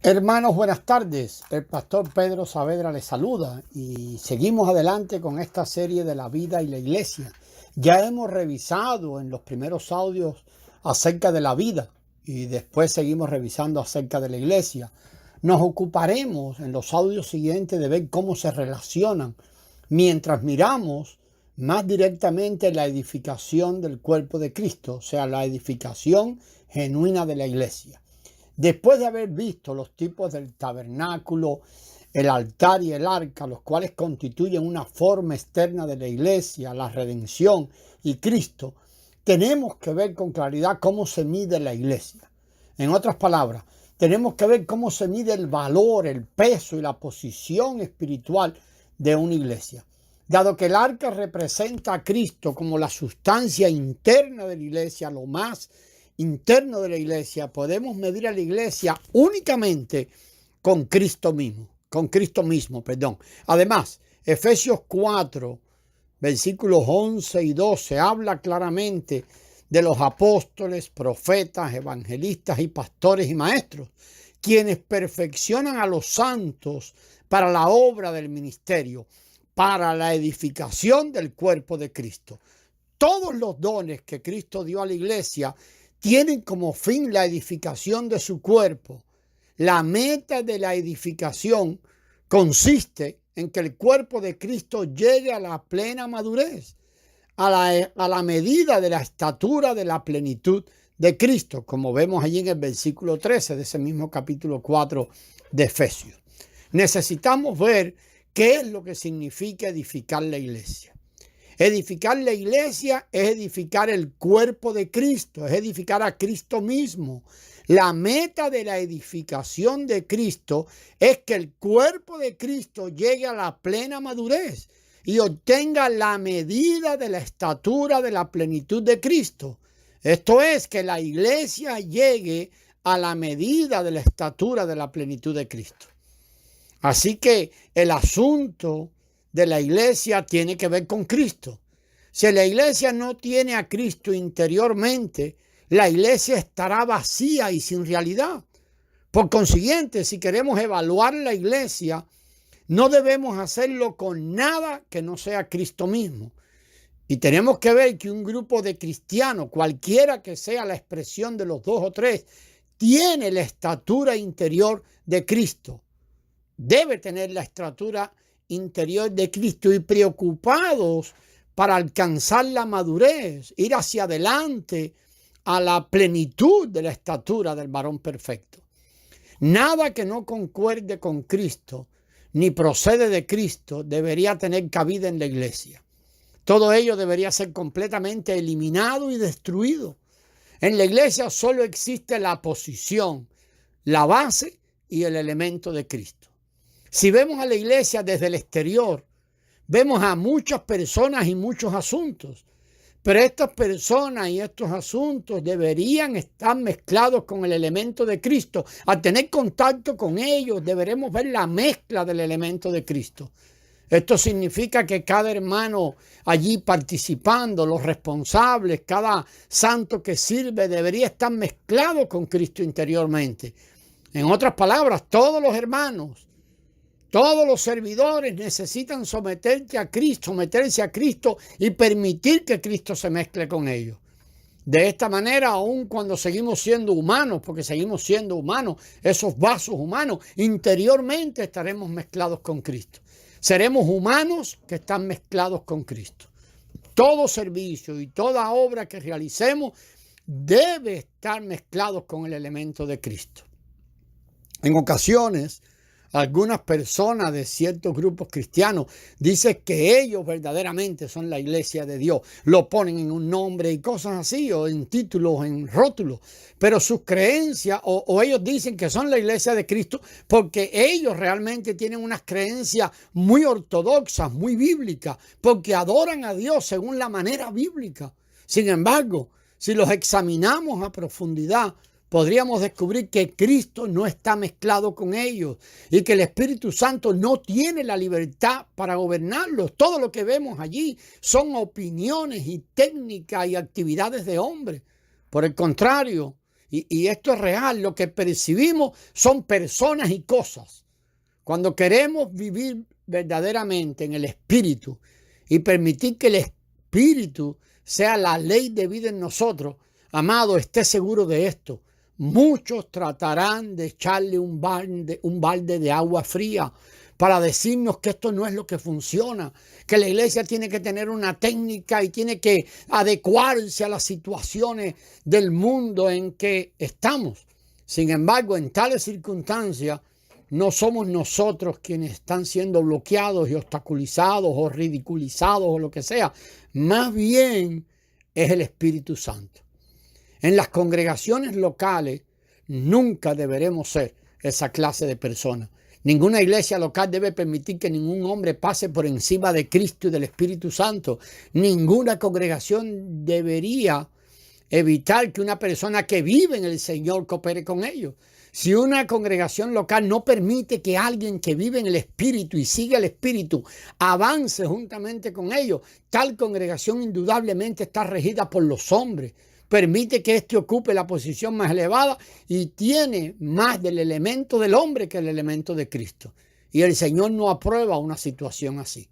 Hermanos, buenas tardes. El pastor Pedro Saavedra les saluda y seguimos adelante con esta serie de la vida y la iglesia. Ya hemos revisado en los primeros audios acerca de la vida y después seguimos revisando acerca de la iglesia. Nos ocuparemos en los audios siguientes de ver cómo se relacionan mientras miramos más directamente la edificación del cuerpo de Cristo, o sea, la edificación genuina de la iglesia. Después de haber visto los tipos del tabernáculo, el altar y el arca, los cuales constituyen una forma externa de la iglesia, la redención y Cristo, tenemos que ver con claridad cómo se mide la iglesia. En otras palabras, tenemos que ver cómo se mide el valor, el peso y la posición espiritual de una iglesia. Dado que el arca representa a Cristo como la sustancia interna de la iglesia, lo más interno de la iglesia, podemos medir a la iglesia únicamente con Cristo mismo. Además, Efesios 4, versículos 11 y 12, habla claramente de los apóstoles, profetas, evangelistas y pastores y maestros, quienes perfeccionan a los santos para la obra del ministerio, para la edificación del cuerpo de Cristo. Todos los dones que Cristo dio a la iglesia tienen como fin la edificación de su cuerpo. La meta de la edificación consiste en que el cuerpo de Cristo llegue a la plena madurez, a la medida de la estatura de la plenitud de Cristo, como vemos allí en el versículo 13 de ese mismo capítulo 4 de Efesios. Necesitamos ver qué es lo que significa edificar la iglesia. Edificar la iglesia es edificar el cuerpo de Cristo, es edificar a Cristo mismo. La meta de la edificación de Cristo es que el cuerpo de Cristo llegue a la plena madurez y obtenga la medida de la estatura de la plenitud de Cristo. Esto es, que la iglesia llegue a la medida de la estatura de la plenitud de Cristo. Así que el asunto de la iglesia tiene que ver con Cristo. Si la iglesia no tiene a Cristo interiormente, la iglesia estará vacía y sin realidad. Por consiguiente, si queremos evaluar la iglesia, no debemos hacerlo con nada que no sea Cristo mismo. Y tenemos que ver que un grupo de cristianos, cualquiera que sea la expresión de los dos o tres, tiene la estatura interior de Cristo. Debe tener la estatura interior de Cristo y preocupados para alcanzar la madurez, ir hacia adelante a la plenitud de la estatura del varón perfecto. Nada que no concuerde con Cristo ni procede de Cristo debería tener cabida en la iglesia. Todo ello debería ser completamente eliminado y destruido. En la iglesia solo existe la posición, la base y el elemento de Cristo. Si vemos a la iglesia desde el exterior, vemos a muchas personas y muchos asuntos, pero estas personas y estos asuntos deberían estar mezclados con el elemento de Cristo. Al tener contacto con ellos, deberemos ver la mezcla del elemento de Cristo. Esto significa que cada hermano allí participando, los responsables, cada santo que sirve, debería estar mezclado con Cristo interiormente. En otras palabras, todos los hermanos, todos los servidores necesitan someterse a Cristo y permitir que Cristo se mezcle con ellos. De esta manera, aun cuando seguimos siendo humanos, porque seguimos siendo humanos, esos vasos humanos, interiormente estaremos mezclados con Cristo. Seremos humanos que están mezclados con Cristo. Todo servicio y toda obra que realicemos debe estar mezclados con el elemento de Cristo. En ocasiones, algunas personas de ciertos grupos cristianos dicen que ellos verdaderamente son la iglesia de Dios. Lo ponen en un nombre y cosas así, o en títulos, en rótulos. Pero sus creencias, o ellos dicen que son la iglesia de Cristo porque ellos realmente tienen unas creencias muy ortodoxas, muy bíblicas, porque adoran a Dios según la manera bíblica. Sin embargo, si los examinamos a profundidad, podríamos descubrir que Cristo no está mezclado con ellos y que el Espíritu Santo no tiene la libertad para gobernarlos. Todo lo que vemos allí son opiniones y técnicas y actividades de hombres. Por el contrario, y esto es real, lo que percibimos son personas y cosas. Cuando queremos vivir verdaderamente en el Espíritu y permitir que el Espíritu sea la ley de vida en nosotros, amado, esté seguro de esto. Muchos tratarán de echarle un balde de agua fría para decirnos que esto no es lo que funciona, que la iglesia tiene que tener una técnica y tiene que adecuarse a las situaciones del mundo en que estamos. Sin embargo, en tales circunstancias, no somos nosotros quienes están siendo bloqueados y obstaculizados o ridiculizados o lo que sea. Más bien es el Espíritu Santo. En las congregaciones locales nunca deberemos ser esa clase de personas. Ninguna iglesia local debe permitir que ningún hombre pase por encima de Cristo y del Espíritu Santo. Ninguna congregación debería evitar que una persona que vive en el Señor coopere con ellos. Si una congregación local no permite que alguien que vive en el Espíritu y sigue el Espíritu avance juntamente con ellos, tal congregación indudablemente está regida por los hombres. Permite que éste ocupe la posición más elevada y tiene más del elemento del hombre que el elemento de Cristo. Y el Señor no aprueba una situación así.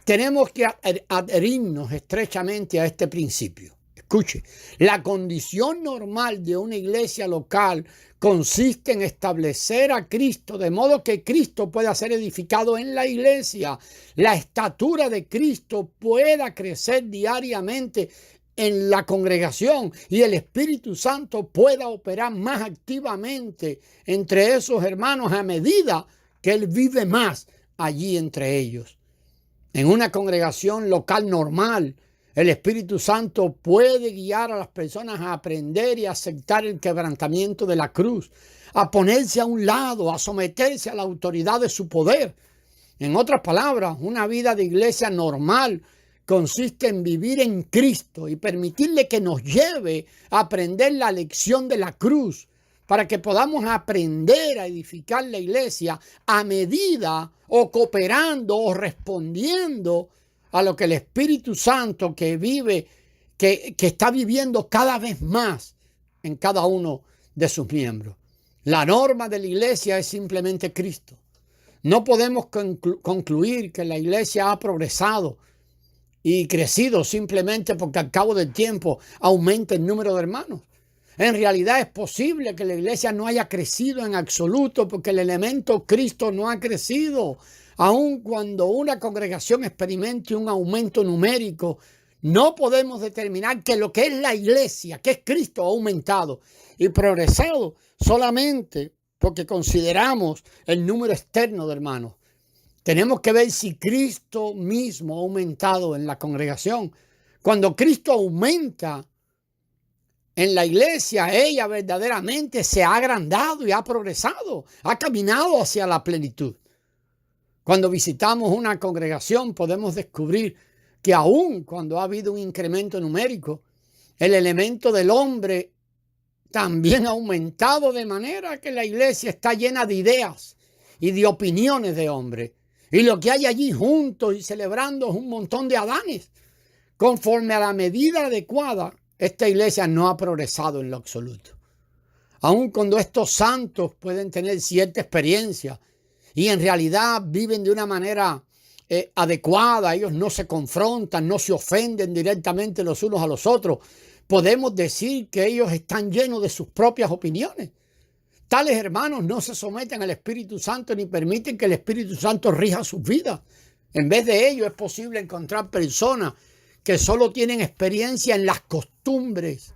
Tenemos que adherirnos estrechamente a este principio. Escuche, la condición normal de una iglesia local consiste en establecer a Cristo de modo que Cristo pueda ser edificado en la iglesia. La estatura de Cristo pueda crecer diariamente en la congregación y el Espíritu Santo pueda operar más activamente entre esos hermanos a medida que Él vive más allí entre ellos. En una congregación local normal, el Espíritu Santo puede guiar a las personas a aprender y aceptar el quebrantamiento de la cruz, a ponerse a un lado, a someterse a la autoridad de su poder. En otras palabras, una vida de iglesia normal consiste en vivir en Cristo y permitirle que nos lleve a aprender la lección de la cruz para que podamos aprender a edificar la iglesia a medida o cooperando o respondiendo a lo que el Espíritu Santo que vive, que está viviendo cada vez más en cada uno de sus miembros. La norma de la iglesia es simplemente Cristo. No podemos concluir que la iglesia ha progresado y crecido simplemente porque al cabo del tiempo aumenta el número de hermanos. En realidad es posible que la iglesia no haya crecido en absoluto porque el elemento Cristo no ha crecido. Aun cuando una congregación experimente un aumento numérico, no podemos determinar que lo que es la iglesia, que es Cristo, ha aumentado y progresado solamente porque consideramos el número externo de hermanos. Tenemos que ver si Cristo mismo ha aumentado en la congregación. Cuando Cristo aumenta en la iglesia, ella verdaderamente se ha agrandado y ha progresado, ha caminado hacia la plenitud. Cuando visitamos una congregación podemos descubrir que aun cuando ha habido un incremento numérico, el elemento del hombre también ha aumentado de manera que la iglesia está llena de ideas y de opiniones de hombres. Y lo que hay allí juntos y celebrando es un montón de adanes. Conforme a la medida adecuada, esta iglesia no ha progresado en lo absoluto. Aun cuando estos santos pueden tener cierta experiencia y en realidad viven de una manera adecuada, ellos no se confrontan, no se ofenden directamente los unos a los otros, podemos decir que ellos están llenos de sus propias opiniones. Tales hermanos no se someten al Espíritu Santo ni permiten que el Espíritu Santo rija sus vidas. En vez de ello es posible encontrar personas que solo tienen experiencia en las costumbres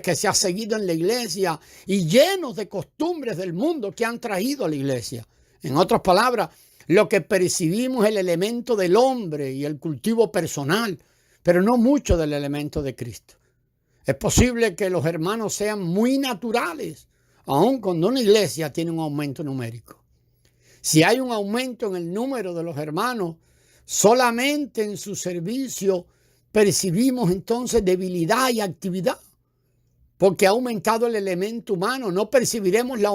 que se ha seguido en la iglesia y llenos de costumbres del mundo que han traído a la iglesia. En otras palabras, lo que percibimos es el elemento del hombre y el cultivo personal, pero no mucho del elemento de Cristo. Es posible que los hermanos sean muy naturales, aun cuando una iglesia tiene un aumento numérico. Si hay un aumento en el número de los hermanos, solamente en su servicio percibimos entonces debilidad y actividad. porque ha aumentado el elemento humano. No percibiremos la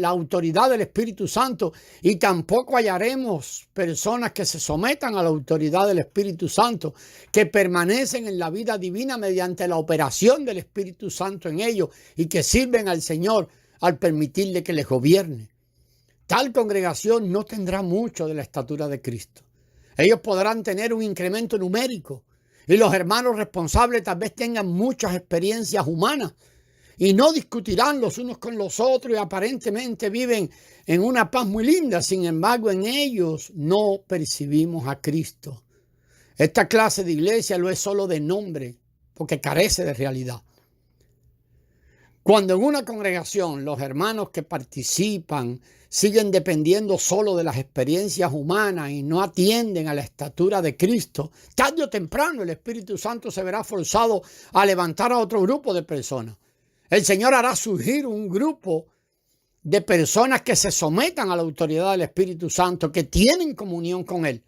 autoridad del Espíritu Santo y tampoco hallaremos personas que se sometan a la autoridad del Espíritu Santo, que permanecen en la vida divina mediante la operación del Espíritu Santo en ellos y que sirven al Señor al permitirle que les gobierne. Tal congregación no tendrá mucho de la estatura de Cristo. Ellos podrán tener un incremento numérico y los hermanos responsables tal vez tengan muchas experiencias humanas y no discutirán los unos con los otros y aparentemente viven en una paz muy linda. Sin embargo, en ellos no percibimos a Cristo. Esta clase de iglesia lo es solo de nombre porque carece de realidad. Cuando en una congregación los hermanos que participan siguen dependiendo solo de las experiencias humanas y no atienden a la estatura de Cristo, tarde o temprano el Espíritu Santo se verá forzado a levantar a otro grupo de personas. El Señor hará surgir un grupo de personas que se sometan a la autoridad del Espíritu Santo, que tienen comunión con Él.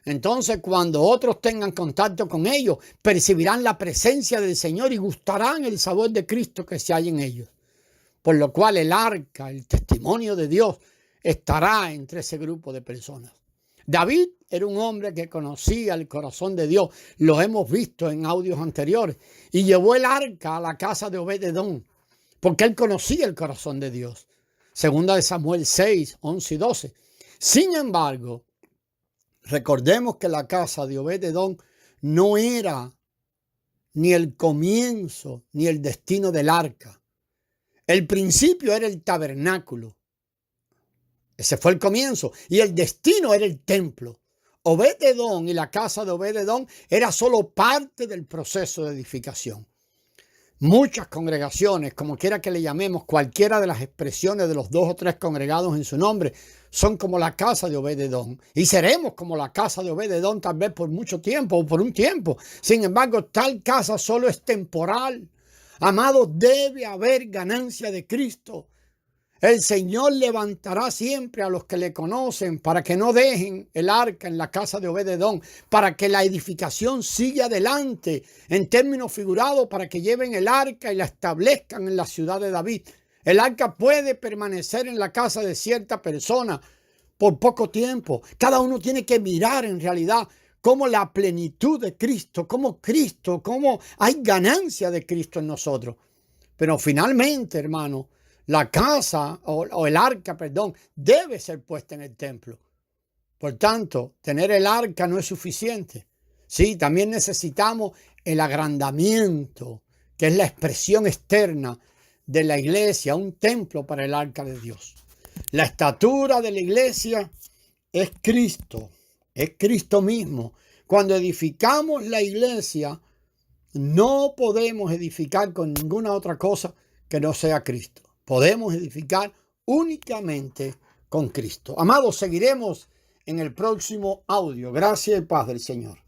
Entonces, cuando otros tengan contacto con ellos, percibirán la presencia del Señor y gustarán el sabor de Cristo que se halla en ellos. Por lo cual el arca, el testimonio de Dios, estará entre ese grupo de personas. David era un hombre que conocía el corazón de Dios. Lo hemos visto en audios anteriores. Y llevó el arca a la casa de Obed-Edom, porque él conocía el corazón de Dios. Segunda de Samuel 6, 11 y 12. Sin embargo, recordemos que la casa de Obed-Edom no era ni el comienzo ni el destino del arca. El principio era el tabernáculo. Ese fue el comienzo. Y el destino era el templo. Obed-Edom y la casa de Obed-Edom era solo parte del proceso de edificación. Muchas congregaciones, como quiera que le llamemos, cualquiera de las expresiones de los 2 o 3 congregados en su nombre, son como la casa de Obed-Edom. Y seremos como la casa de Obed-Edom tal vez por mucho tiempo o por un tiempo. Sin embargo, tal casa solo es temporal. Amados, debe haber ganancia de Cristo. El Señor levantará siempre a los que le conocen para que no dejen el arca en la casa de Obed-Edom, para que la edificación siga adelante, en términos figurados, para que lleven el arca y la establezcan en la ciudad de David. El arca puede permanecer en la casa de cierta persona por poco tiempo. Cada uno tiene que mirar en realidad cómo la plenitud de Cristo, cómo hay ganancia de Cristo en nosotros. Pero finalmente, hermano, la casa o el arca, debe ser puesta en el templo. Por tanto, tener el arca no es suficiente. Sí, también necesitamos el agrandamiento, que es la expresión externa de la iglesia, un templo para el arca de Dios. La estatura de la iglesia es Cristo mismo. Cuando edificamos la iglesia, no podemos edificar con ninguna otra cosa que no sea Cristo. Podemos edificar únicamente con Cristo. Amados, seguiremos en el próximo audio. Gracias y paz del Señor.